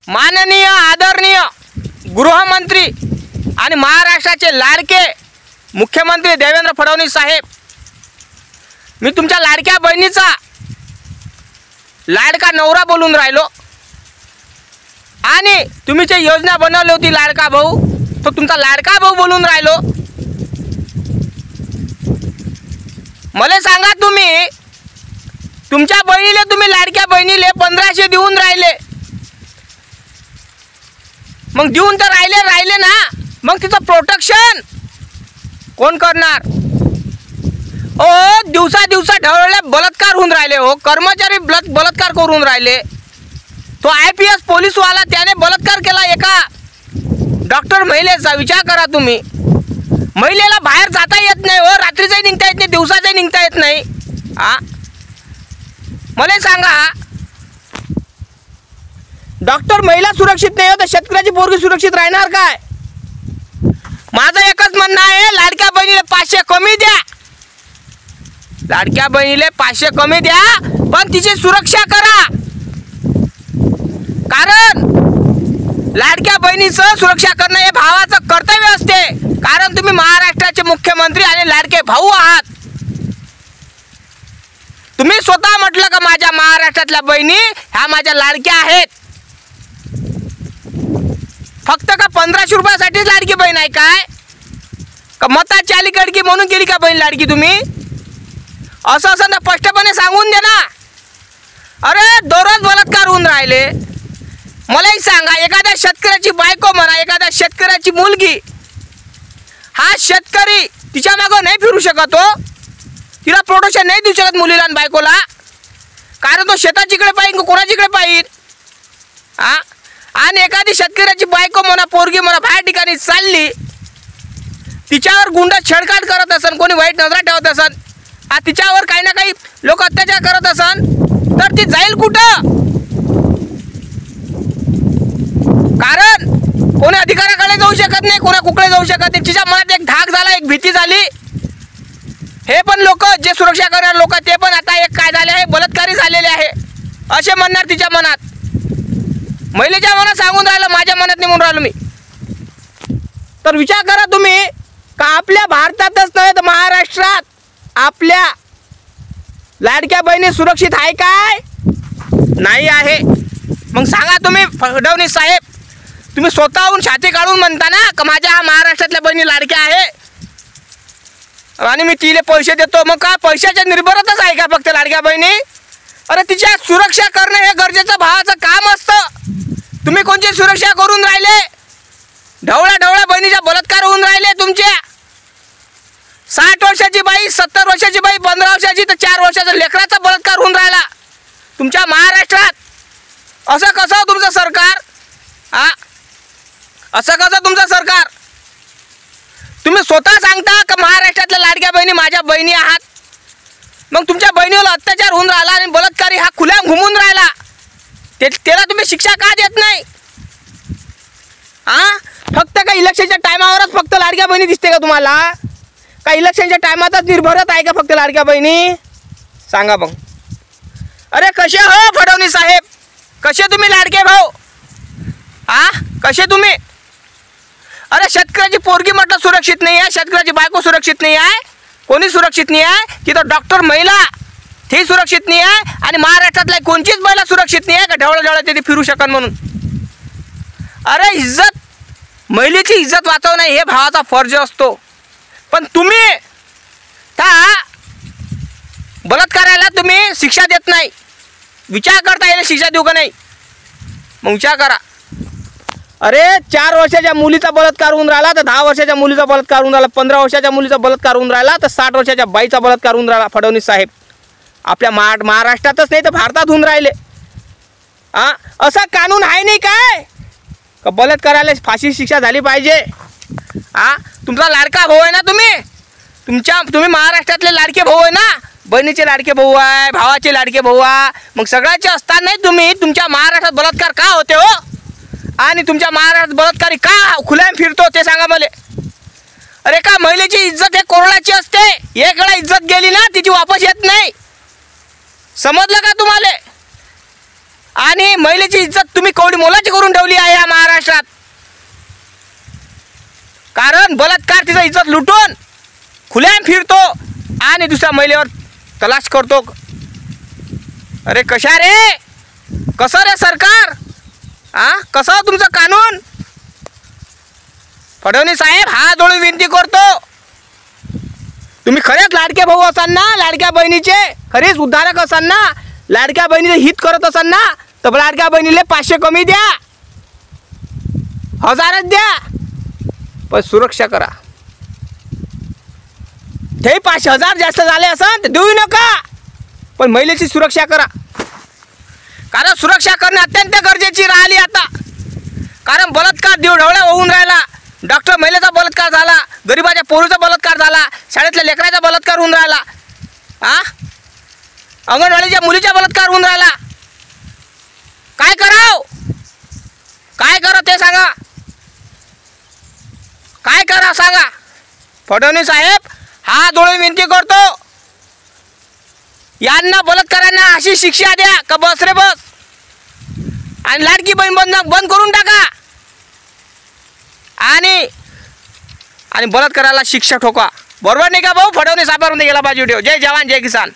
माननीय आदरणीय गृहमंत्री आणि महाराष्ट्राचे लाडके मुख्यमंत्री देवेंद्र फडणवीस साहेब, मी तुमच्या लाडक्या बहिणीचा लाडका नवरा बोलून राहिलो आणि तुम्ही जे योजना बनवली होती लाडका भाऊ, तो तुमचा लाडका भाऊ बोलून राहिलो। मला सांगा, तुम्ही तुमच्या बहिणीले, तुम्ही लाडक्या बहिणीले 1500 देऊन राहिले, मग देऊन तर राहिले ना, मग तिचं प्रोटेक्शन कोण करणार? ओ दिवसा ढवळले बलात्कार होऊन राहिले, हो कर्मचारी बलात्कार करून राहिले। तो IPS पोलीसवाला त्याने बलात्कार केला एका डॉक्टर महिलेचा। विचार करा तुम्ही, महिलेला बाहेर जाता येत नाही, हो रात्रीचाही निघता येत नाही, दिवसाचाही निघता येत नाही। मला सांगा, डॉक्टर महिला सुरक्षित नाही हो तर शेतकऱ्याची पोरगी सुरक्षित राहणार काय? माझं एकच म्हणणं आहे, लाडक्या बहिणीला 500 कमी द्या, लाडक्या बहिणीला 500 कमी द्या, पण तिची सुरक्षा करा। कारण लाडक्या बहिणीचं सुरक्षा करणं हे भावाचं कर्तव्य असते, कारण तुम्ही महाराष्ट्राचे मुख्यमंत्री आणि लाडके भाऊ आहात। तुम्ही स्वतः म्हटलं का माझ्या महाराष्ट्रातल्या बहिणी ह्या माझ्या लाडक्या आहेत। फक्त का 1500 रुपयासाठीच लाडकी बहीण आहे काय? का मताची अलीकडकी म्हणून केली का बहीण लाडकी तुम्ही? असं ना स्पष्टपणे सांगून दे ना। अरे दररोज बलात्कार होऊन राहिले। मला एक सांगा, एखाद्या शेतकऱ्याची बायको म्हणा, एखाद्या शेतकऱ्याची मुलगी, हा शेतकरी तिच्या मागं नाही फिरू शकत हो, तिला प्रोटेक्शन नाही देऊ शकत मुलीला आणि बायकोला, कारण तो शेताचीकडे पाहिजे, कोणाचीकडे पाहिजे। आणि एखादी शेतकऱ्याची बायको म्हणा, पोरगी म्हणा, बाहेर ठिकाणी चालली, तिच्यावर गुंड छेडछाड करत असन, कोणी वाईट नजरा ठेवत असन, तिच्यावर काही ना काही लोक अत्याचार करत असन, तर ती जाईल कुठं? कारण कोणी अधिकाऱ्याकडे जाऊ शकत नाही, कोणा कुकडे जाऊ शकत नाही। तिच्या मनात एक धाक झाला, एक भीती झाली। हे पण लोक जे सुरक्षा करणारे लोक, ते पण आता एक काय झाले आहे, बलात्कारी झालेले आहे असे म्हणणार तिच्या मनात। महिलेच्या मनात सांगून राहिलं, माझ्या मनात नाही म्हणून राहिलो मी। तर विचार करा तुम्ही, का आपल्या भारतातच नाही तर महाराष्ट्रात आपल्या लाडक्या बहिणी सुरक्षित आहे काय? नाही आहे। मग सांगा तुम्ही फडणवीस साहेब, तुम्ही स्वतःहून छाती काढून म्हणता ना का माझ्या महाराष्ट्रातल्या बहिणी लाडक्या आहे आणि मी तिला पैसे देतो, मग का पैशाच्या निर्भरतच आहे का फक्त लाडक्या बहिणी? अरे तिच्या सुरक्षा करणं हे गरजेचं भावाचं काम असतं। तुम्ही कोणची सुरक्षा करून राहिले? ढवळ्या बहिणीच्या बलात्कार होऊन राहिले तुमच्या। 60 वर्षाची बाई, 70 वर्षाची बाई, 15 वर्षाची तर 4 वर्षाचा लेकराचा बलात्कार होऊन राहिला तुमच्या महाराष्ट्रात। असं कसं तुमचं सरकार? असं कसं तुमचं सरकार? तुम्ही स्वतः सांगता का महाराष्ट्रातल्या लाडक्या बहिणी माझ्या बहिणी आहात, मग तुमच्या बहिणीवर अत्याचार होऊन राहिला आणि बलात्कारी हा खुल्याम घुमून राहिला, त्याला तुम्ही शिक्षा का देत नाही? फक्त का इलेक्शनच्या टायमावरच फक्त लाडक्या बहिणी दिसते का तुम्हाला? का इलेक्शनच्या टायमातच निर्भरत आहे का फक्त लाडक्या बहिणी? सांगा मग। अरे कसे हो फडणवीस साहेब, कसे तुम्ही लाडके भाऊ? कसे तुम्ही? अरे शेतकऱ्याची पोरगी म्हटलं सुरक्षित नाही आहे, शेतकऱ्याची बायको सुरक्षित नाही आहे, कोणी सुरक्षित नाही आहे, तिथं डॉक्टर महिला ती सुरक्षित नाही आहे, आणि महाराष्ट्रातल्या कोणतीच महिला सुरक्षित नाही आहे का ढवळ्या तिथे फिरू शकन म्हणून? अरे इज्जत, महिलेची इज्जत वाचवणं हे भावाचा फर्ज असतो, पण तुम्ही त्या बलात्काराला तुम्ही शिक्षा देत नाही। विचार करता येईल शिक्षा देऊ का नाही? मग विचार करा। अरे 4 वर्षाच्या मुलीचा बलात्कार होऊन राहिला तर 10 वर्षाच्या मुलीचा बलात्कार होऊन राहिला, 15 वर्षाच्या मुलीचा बलात्कार होऊन राहिला तर 60 वर्षाच्या बाईचा बलात्कार होऊन राहिला। फडणवीस साहेब, आपल्या महाराष्ट्रातच नाही तर भारतात होऊन राहिले। असा कानून आहे नाही काय का बलात्काराला फाशी शिक्षा झाली पाहिजे? तुमचा लाडका भाऊ आहे ना तुम्ही महाराष्ट्रातले लाडके भाऊ आहे ना, बहिणीचे लाडके भाऊ आहे, भावाचे लाडके भाऊ आहे, मग सगळ्याचे असताना नाही तुम्ही तुमच्या महाराष्ट्रात बलात्कार का होते हो? आणि तुमच्या महाराष्ट्रात बलात्कारी का खुल्याम फिरतो ते सांगा मला। अरे का महिलेची इज्जत हे कोरडाची असते, एक वेळा इज्जत गेली ना तिची वापस येत नाही, समजलं का तुम्हाला? आणि महिलेची इज्जत तुम्ही कवडी मोलाची करून ठेवली आहे या महाराष्ट्रात. कारण बलात्कार तिचा इज्जत लुटून खुल्याम फिरतो आणि दुसऱ्या महिलेवर तलाश करतो. अरे कशा रे, कसं रे सरकार, कसं तुमचं कानून? फडणवीस साहेब हात जोडून विनंती करतो, तुम्ही खरेच लाडके भाऊ असाल ना, लाडक्या बहिणीचे खरेच उद्धारक असाल ना, लाडक्या बहिणीचे हित करत असाल ना, तर लाडक्या बहिणीला 500 कमी द्या, 1000च द्या, पण सुरक्षा करा. ते 5000 जास्त झाले असेल तर देऊ नका, पण महिलेची सुरक्षा करा. कारण सुरक्षा करणे अत्यंत गरजेची राहिली आता. कारण बलात्कार देवढवळ्या होऊन राहिला, डॉक्टर महिलेचा बलात्कार झाला, गरिबाच्या पोरीचा बलात्कार झाला, शाळेतल्या लेकराचा बलात्कार होऊन राहिला, अंगणवाडीच्या मुलीचा बलात्कार होऊन राहिला. काय कराव, काय करा ते सांगा, काय करा सांगा. फडणवीस साहेब हात जोडून विनंती करतो, यांना बलात्कारांना अशी शिक्षा द्या का बस रे बस, आणि लाडकी बहीण बंद करून टाका आणि बलात्काराला शिक्षा ठोका. बरोबर नाही का भाऊ? फडणवीस साहेबांवर गेला बाजू ठेव. जय जवान जय किसान.